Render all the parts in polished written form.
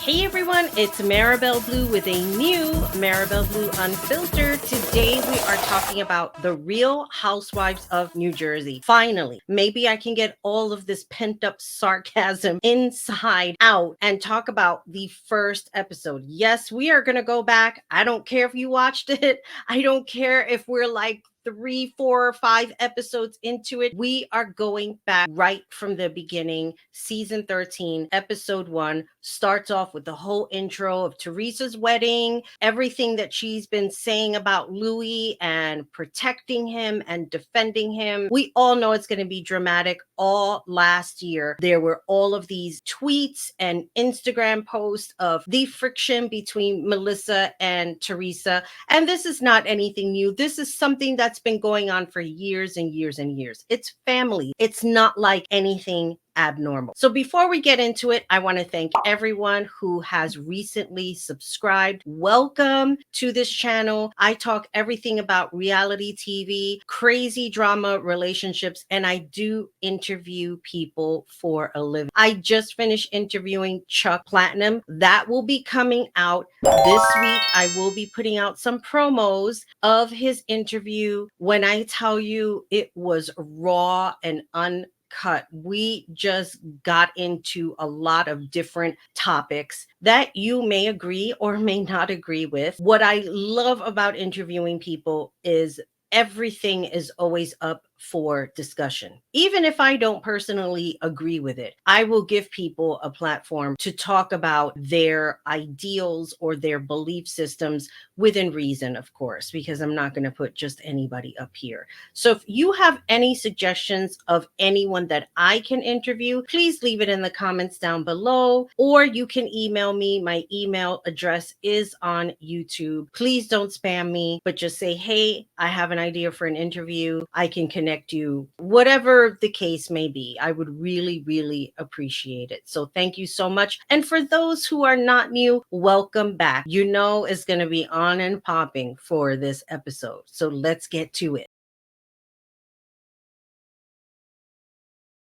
Hey everyone, it's Maribel Blue with a new Maribel Blue Unfiltered. Today we are talking about the Real Housewives of New Jersey. Finally, maybe I can get all of this pent up sarcasm inside out and talk about the first episode. Yes, we are going to go back. I don't care if you watched it. I don't care if we're like 3, 4, or 5 episodes into it. We are going back right from the beginning. Season 13, episode 1 starts off with the whole intro of Teresa's wedding, everything that she's been saying about Louis and protecting him and defending him. We all know it's going to be dramatic. All last year, there were all of these tweets and Instagram posts of the friction between Melissa and Teresa. And this is not anything new. This is something that's been going on for years and years and years. It's family. It's not like anything abnormal. So before we get into it, I want to thank everyone who has recently subscribed. Welcome to this channel. I talk everything about reality TV, crazy drama relationships, and I do interview people for a living. I just finished interviewing Chuck Platinum. That will be coming out this week. I will be putting out some promos of his interview. When I tell you it was raw and uncut, we just got into a lot of different topics that you may agree or may not agree with. What I love about interviewing people is everything is always up for discussion. Even if I don't personally agree with it, I will give people a platform to talk about their ideals or their belief systems within reason, of course, because I'm not going to put just anybody up here. So if you have any suggestions of anyone that I can interview, please leave it in the comments down below, or you can email me. My email address is on YouTube. Please don't spam me, but just say, hey, I have an idea for an interview. I can connect you, whatever the case may be. I would really, really appreciate it. So thank you so much. And for those who are not new, welcome back. You know it's going to be on and popping for this episode. So let's get to it.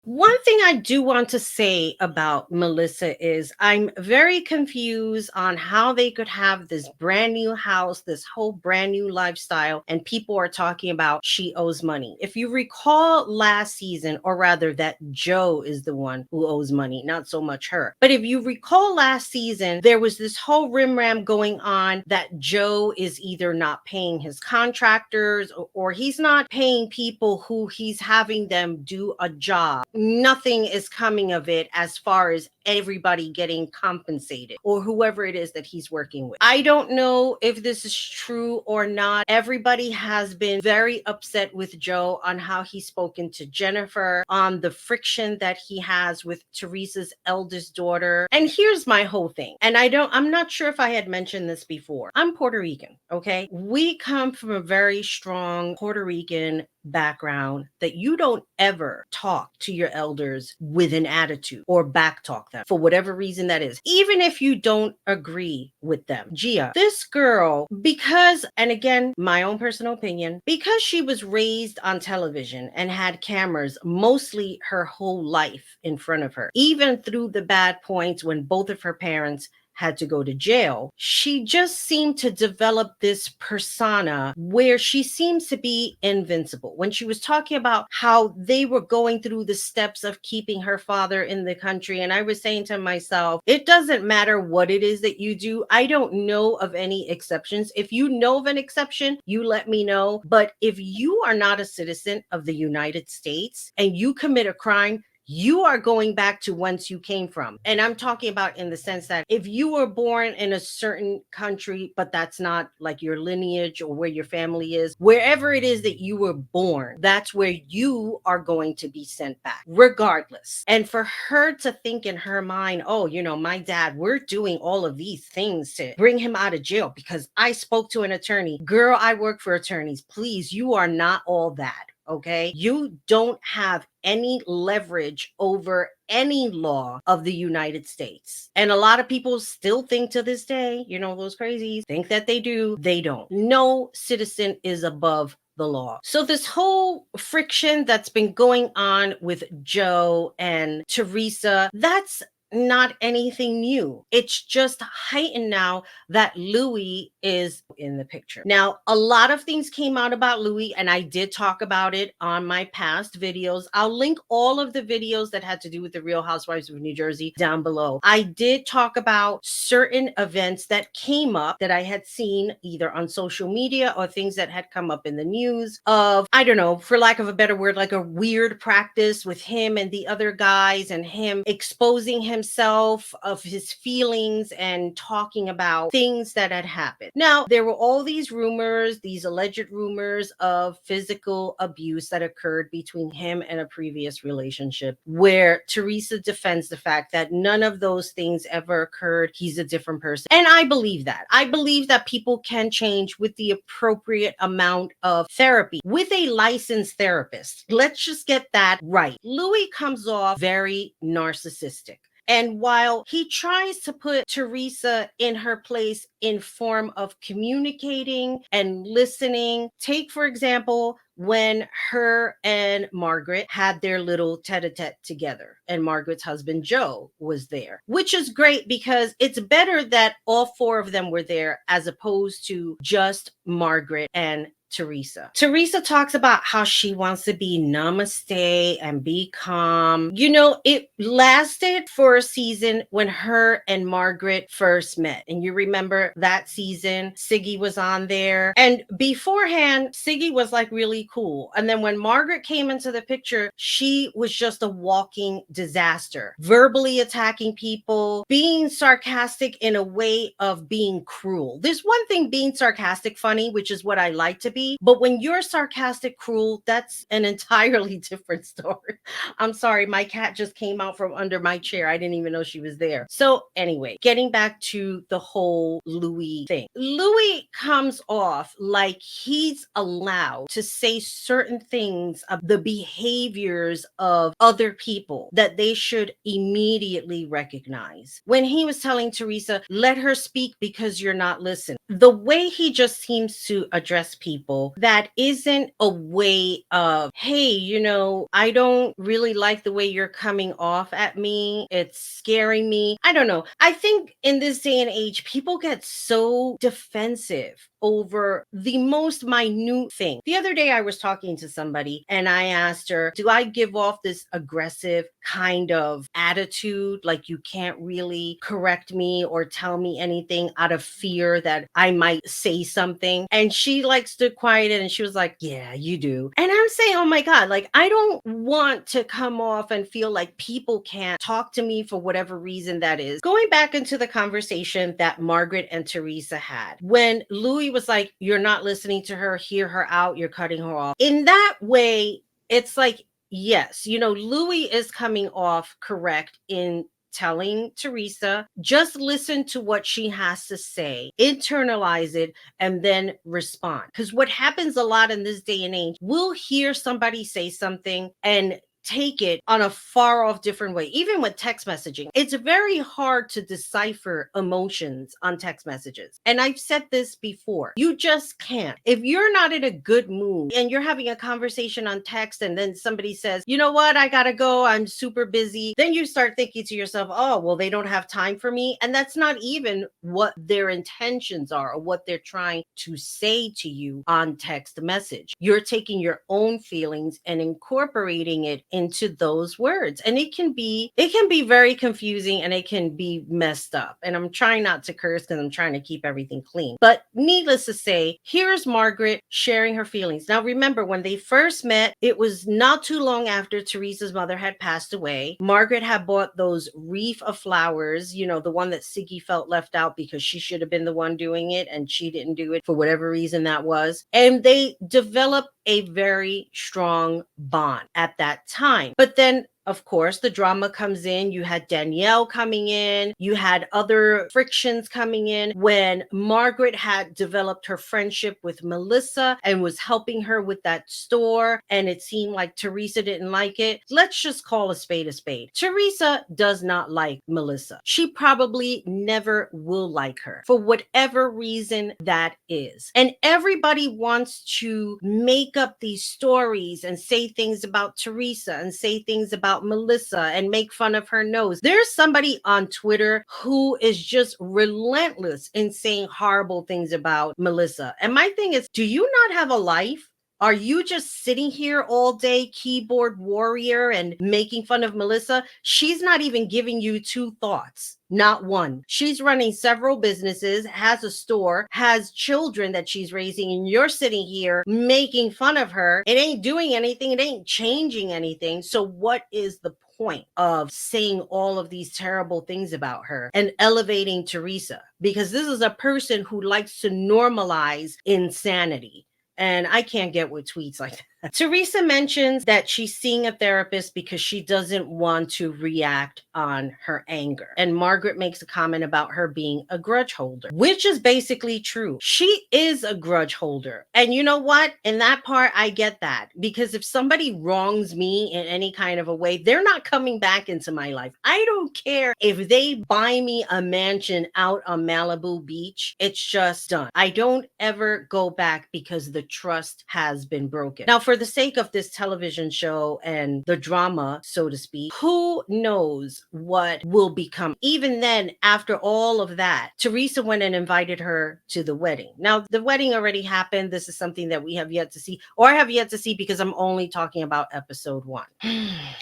One thing I do want to say about Melissa is I'm very confused on how they could have this brand new house, this whole brand new lifestyle, and people are talking about she owes money. If you recall last season, or rather that Joe is the one who owes money, not so much her. But if you recall last season, there was this whole rimram going on that Joe is either not paying his contractors or he's not paying people who he's having them do a job. Nothing is coming of it as far as everybody getting compensated or whoever it is that he's working with. I don't know if this is true or not. Everybody has been very upset with Joe on how he's spoken to Jennifer, on the friction that he has with Teresa's eldest daughter. And here's my whole thing. And I'm not sure if I had mentioned this before. I'm Puerto Rican, okay? We come from a very strong Puerto Rican background that you don't ever talk to your elders with an attitude or backtalk them for whatever reason that is, even if you don't agree with them. Gia, this girl, because, and again, my own personal opinion, because she was raised on television and had cameras mostly her whole life in front of her, even through the bad points when both of her parents had to go to jail, she just seemed to develop this persona where she seems to be invincible. When she was talking about how they were going through the steps of keeping her father in the country, and I was saying to myself, it doesn't matter what it is that you do. I don't know of any exceptions. If you know of an exception, you let me know. But if you are not a citizen of the United States and you commit a crime, you are going back to whence you came from. And I'm talking about in the sense that if you were born in a certain country, but that's not like your lineage or where your family is, wherever it is that you were born, that's where you are going to be sent back, regardless. And for her to think in her mind, oh, my dad, we're doing all of these things to bring him out of jail because I spoke to an attorney. Girl, I work for attorneys. Please, you are not all that. Okay, you don't have any leverage over any law of the United States. And a lot of people still think to this day, those crazies think that they do. They don't. No citizen is above the law. So this whole friction that's been going on with Joe and Teresa, that's not anything new. It's just heightened now that Louis is in the picture. Now, a lot of things came out about Louis, and I did talk about it on my past videos. I'll link all of the videos that had to do with the Real Housewives of New Jersey down below. I did talk about certain events that came up that I had seen either on social media or things that had come up in the news of, I don't know, for lack of a better word, like a weird practice with him and the other guys, and him exposing himself of his feelings and talking about things that had happened. Now, there were all these rumors, these alleged rumors of physical abuse that occurred between him and a previous relationship, where Teresa defends the fact that none of those things ever occurred. He's a different person. And I believe that. I believe that people can change with the appropriate amount of therapy with a licensed therapist. Let's just get that right. Louis comes off very narcissistic. And while he tries to put Teresa in her place in form of communicating and listening, take, for example, when her and Margaret had their little tete-a-tete together and Margaret's husband Joe was there, which is great because it's better that all four of them were there as opposed to just Margaret and Teresa. Teresa talks about how she wants to be namaste and be calm. You know, it lasted for a season when her and Margaret first met. And you remember that season, Siggy was on there. And beforehand, Siggy was like really cool. And then when Margaret came into the picture, she was just a walking disaster, verbally attacking people, being sarcastic in a way of being cruel. There's one thing being sarcastic funny, which is what I like to be. But when you're sarcastic, cruel, that's an entirely different story. I'm sorry, my cat just came out from under my chair. I didn't even know she was there. So anyway, getting back to the whole Louis thing. Louis comes off like he's allowed to say certain things of the behaviors of other people that they should immediately recognize. When he was telling Teresa, let her speak because you're not listening. The way he just seems to address people, that isn't a way of, hey, you know, I don't really like the way you're coming off at me. It's scaring me. I don't know. I think in this day and age, people get so defensive over the most minute thing. The other day I was talking to somebody and I asked her, do I give off this aggressive kind of attitude? Like you can't really correct me or tell me anything out of fear that I might say something. And she like stood quiet and she was like, yeah, you do. And I'm saying, oh my God, like I don't want to come off and feel like people can't talk to me for whatever reason that is. Going back into the conversation that Margaret and Teresa had, when Louis was like, you're not listening to her, hear her out, you're cutting her off. In that way, it's like, yes, you know, Louis is coming off correct in telling Teresa, just listen to what she has to say, internalize it, and then respond. Because what happens a lot in this day and age, we'll hear somebody say something and take it on a far off different way. Even with text messaging, it's very hard to decipher emotions on text messages. And I've said this before, you just can't. If you're not in a good mood and you're having a conversation on text and then somebody says, you know what, I gotta go, I'm super busy, then you start thinking to yourself, oh, well, they don't have time for me. And that's not even what their intentions are or what they're trying to say to you on text message. You're taking your own feelings and incorporating it into those words, and it can be very confusing and it can be messed up. And I'm trying not to curse because I'm trying to keep everything clean, but needless to say, here's Margaret sharing her feelings. Now remember, when they first met, it was not too long after Teresa's mother had passed away. Margaret had bought those wreath of flowers, you know, the one that Siggy felt left out because she should have been the one doing it and she didn't do it for whatever reason that was, and they developed a very strong bond at that time. But then of course, the drama comes in. You had Danielle coming in. You had other frictions coming in when Margaret had developed her friendship with Melissa and was helping her with that store. And it seemed like Teresa didn't like it. Let's just call a spade a spade. Teresa does not like Melissa. She probably never will like her for whatever reason that is. And everybody wants to make up these stories and say things about Teresa and say things about about Melissa and make fun of her nose. There's somebody on Twitter who is just relentless in saying horrible things about Melissa. And my thing is, do you not have a life? Are you just sitting here all day, keyboard warrior, and making fun of Melissa? She's not even giving you two thoughts, not one. She's running several businesses, has a store, has children that she's raising, and you're sitting here making fun of her. It ain't doing anything, it ain't changing anything. So, what is the point of saying all of these terrible things about her and elevating Teresa? Because this is a person who likes to normalize insanity. And I can't get with tweets like that. Teresa mentions that she's seeing a therapist because she doesn't want to react on her anger. And Margaret makes a comment about her being a grudge holder, which is basically true. She is a grudge holder. And you know what? In that part, I get that. Because if somebody wrongs me in any kind of a way, they're not coming back into my life. I don't care if they buy me a mansion out on Malibu Beach. It's just done. I don't ever go back because the trust has been broken. Now, for the sake of this television show and the drama, so to speak, who knows what will become? Even then, after all of that, Teresa went and invited her to the wedding. Now, the wedding already happened. This is something that we have yet to see, or I have yet to see because I'm only talking about episode 1.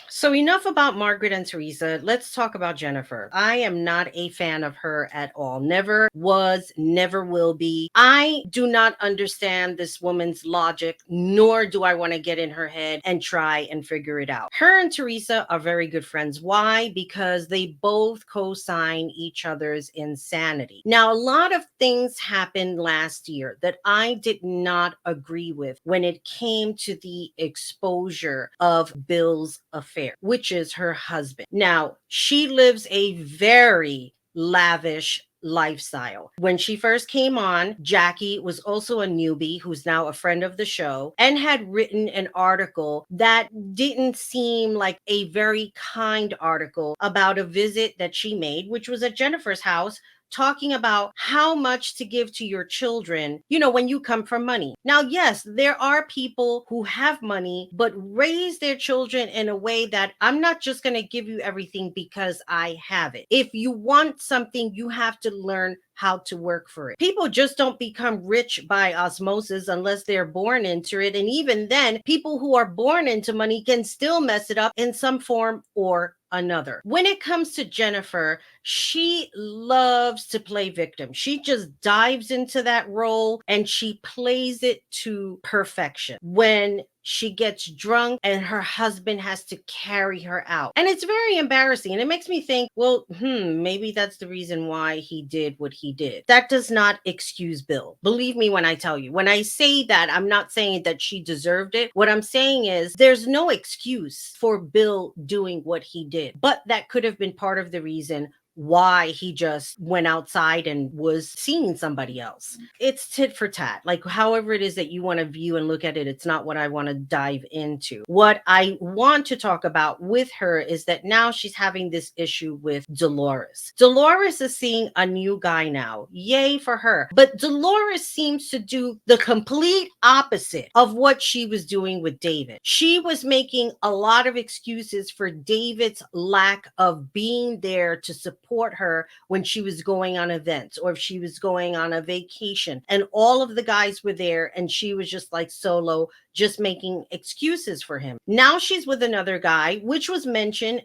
So enough about Margaret and Teresa. Let's talk about Jennifer. I am not a fan of her at all. Never was, never will be. I do not understand this woman's logic, nor do I want to get in her head and try and figure it out. Her and Teresa are very good friends. Why? Because they both co-sign each other's insanity. Now, a lot of things happened last year that I did not agree with when it came to the exposure of Bill's affair, which is her husband. Now, she lives a very lavish lifestyle. When she first came on, Jackie was also a newbie who's now a friend of the show and had written an article that didn't seem like a very kind article about a visit that she made, which was at Jennifer's house, talking about how much to give to your children, when you come from money. Now, yes, there are people who have money, but raise their children in a way that I'm not just going to give you everything because I have it. If you want something, you have to learn how to work for it. People just don't become rich by osmosis unless they're born into it. And even then, people who are born into money can still mess it up in some form or another. When it comes to Jennifer, she loves to play victim. She just dives into that role and she plays it to perfection. When she gets drunk and her husband has to carry her out. And it's very embarrassing. And it makes me think, well, maybe that's the reason why he did what he did. That does not excuse Bill. Believe me when I tell you. When I say that, I'm not saying that she deserved it. What I'm saying is there's no excuse for Bill doing what he did. But that could have been part of the reason why he just went outside and was seeing somebody else. It's tit for tat. Like, however it is that you want to view and look at it, it's not what I want to dive into. What I want to talk about with her is that now she's having this issue with Dolores. Dolores is seeing a new guy now. Yay for her. But Dolores seems to do the complete opposite of what she was doing with David. She was making a lot of excuses for David's lack of being there to support her when she was going on events or if she was going on a vacation, and all of the guys were there and she was just like solo, just making excuses for him. Now she's with another guy, which was mentioned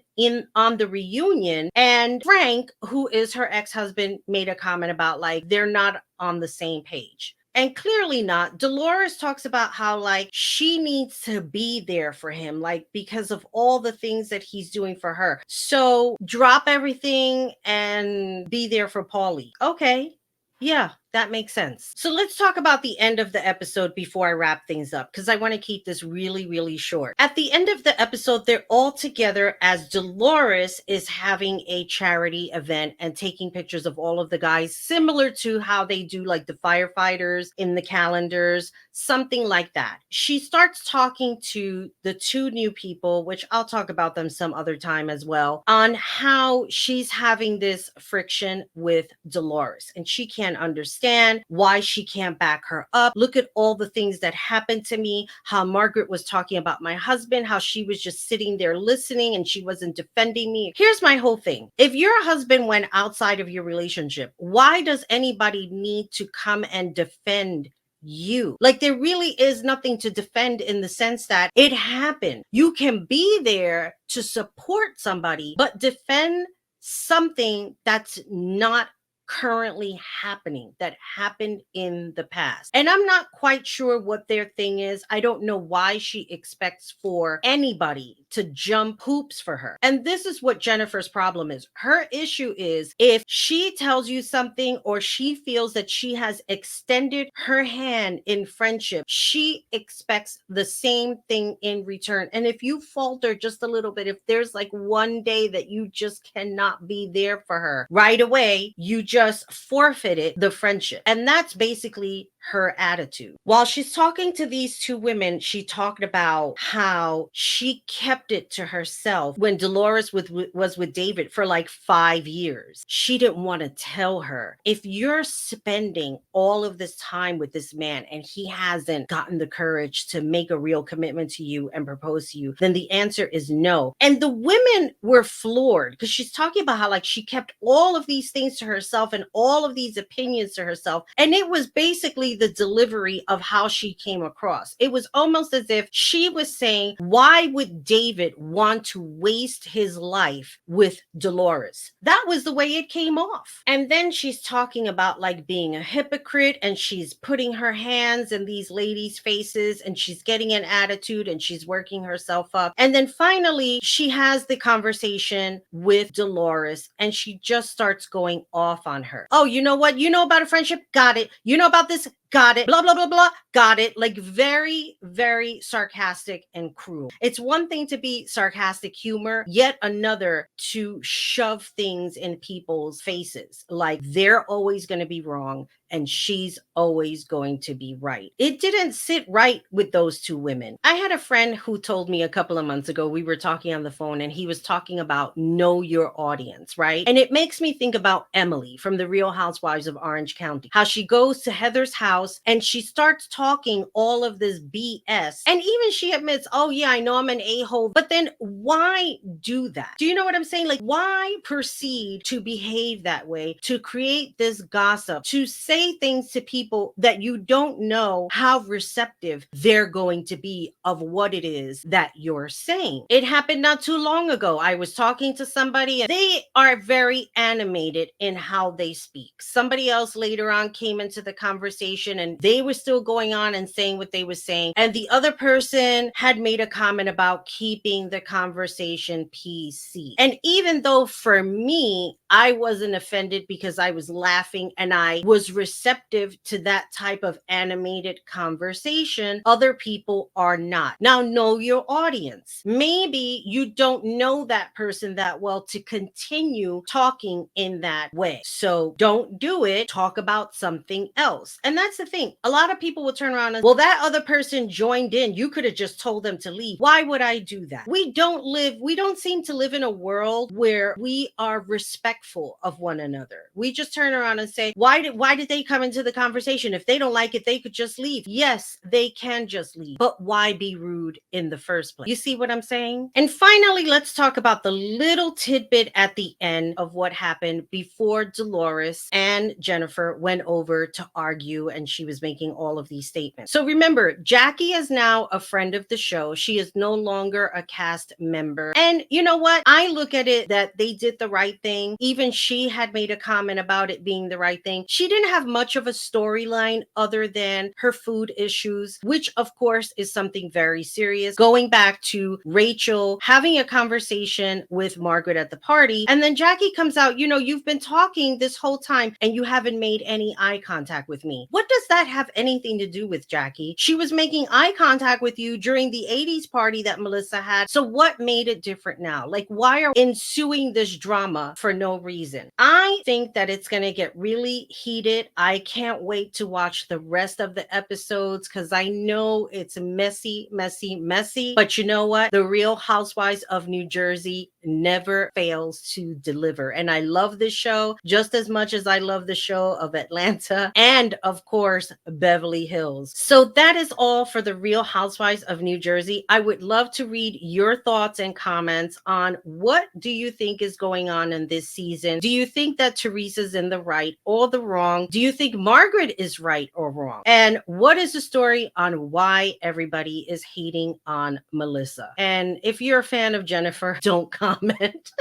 on the reunion, and Frank, who is her ex-husband, made a comment about like they're not on the same page. And clearly not. Dolores talks about how she needs to be there for him, because of all the things that he's doing for her. So drop everything and be there for Paulie. Okay. Yeah, that makes sense. So let's talk about the end of the episode before I wrap things up, because I want to keep this really, really short. At the end of the episode, they're all together as Dolores is having a charity event and taking pictures of all of the guys, similar to how they do the firefighters in the calendars, something like that. She starts talking to the two new people, which I'll talk about them some other time as well, on how she's having this friction with Dolores and she can't understand understand why she can't back her up. Look at all the things that happened to me, how Margaret was talking about my husband, how she was just sitting there listening and she wasn't defending me. Here's my whole thing. If your husband went outside of your relationship, why does anybody need to come and defend you? Like, there really is nothing to defend in the sense that it happened. You can be there to support somebody, but defend something that's not currently happening, that happened in the past. And I'm not quite sure what their thing is. I don't know why she expects for anybody to jump hoops for her. And this is what Jennifer's problem is. Her issue is if she tells you something or she feels that she has extended her hand in friendship, she expects the same thing in return. And if you falter just a little bit, if there's like one day that you just cannot be there for her, right away, you just forfeited the friendship. And that's basically her attitude. While she's talking to these two women, she talked about how she kept it to herself when Dolores was with David for like 5 years. She didn't want to tell her. If you're spending all of this time with this man and he hasn't gotten the courage to make a real commitment to you and propose to you, then the answer is no. And the women were floored because she's talking about how like she kept all of these things to herself and all of these opinions to herself. And it was basically the delivery of how she came across. It was almost as if she was saying, why would David want to waste his life with Dolores? That was the way it came off. And then she's talking about like being a hypocrite and she's putting her hands in these ladies' faces and she's getting an attitude and she's working herself up. And then finally, she has the conversation with Dolores and she just starts going off on her. Oh, you know what? You know about a friendship? Got it. You know about this? Got it. Blah, blah, blah, blah. Got it. Like very, very sarcastic and cruel. It's one thing to be sarcastic humor, yet another to shove things in people's faces. Like they're always going to be wrong and she's always going to be right. It didn't sit right with those two women. I had a friend who told me a couple of months ago, we were talking on the phone and he was talking about know your audience, right? And it makes me think about Emily from the Real Housewives of Orange County, how she goes to Heather's house and she starts talking all of this BS. And even she admits, oh yeah, I know I'm an a-hole, but then why do that? Do you know what I'm saying? Like, why proceed to behave that way, to create this gossip, to say things to people that you don't know how receptive they're going to be of what it is that you're saying? It happened not too long ago. I was talking to somebody and they are very animated in how they speak. Somebody else later on came into the conversation and they were still going on and saying what they were saying. And the other person had made a comment about keeping the conversation PC. And even though for me, I wasn't offended because I was laughing and I was receptive to that type of animated conversation, other people are not. Now, know your audience. Maybe you don't know that person that well to continue talking in that way. So don't do it. Talk about something else. And that's the thing. A lot of people will turn around and, well, that other person joined in. You could have just told them to leave. Why would I do that? We don't seem to live in a world where we are respectful of one another. We just turn around and say, why did they come into the conversation? If they don't like it, they could just leave. Yes, they can just leave. But why be rude in the first place? You see what I'm saying? And finally, let's talk about the little tidbit at the end of what happened before Dolores and Jennifer went over to argue and she was making all of these statements. So remember, Jackie is now a friend of the show. She is no longer a cast member. And you know what? I look at it that they did the right thing. Even she had made a comment about it being the right thing. She didn't have much of a storyline other than her food issues, which of course is something very serious. Going back to Rachel having a conversation with Margaret at the party, and then Jackie comes out, you know, you've been talking this whole time and you haven't made any eye contact with me. What does that have anything to do with, Jackie? She was making eye contact with you during the 80s party that Melissa had. So what made it different now? Like, why are ensuing this drama for no reason. I think that it's going to get really heated. I can't wait to watch the rest of the episodes because I know it's messy, messy, messy. But you know what? The Real Housewives of New Jersey never fails to deliver. And I love this show just as much as I love the show of Atlanta and, of course, Beverly Hills. So that is all for the Real Housewives of New Jersey. I would love to read your thoughts and comments on what do you think is going on in this season. Do you think that Teresa's in the right or the wrong? Do you think Margaret is right or wrong? And what is the story on why everybody is hating on Melissa? And if you're a fan of Jennifer, don't comment.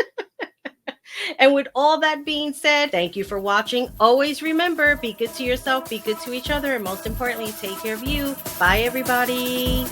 And with all that being said, thank you for watching. Always remember, be good to yourself, be good to each other, and most importantly, take care of you. Bye, everybody.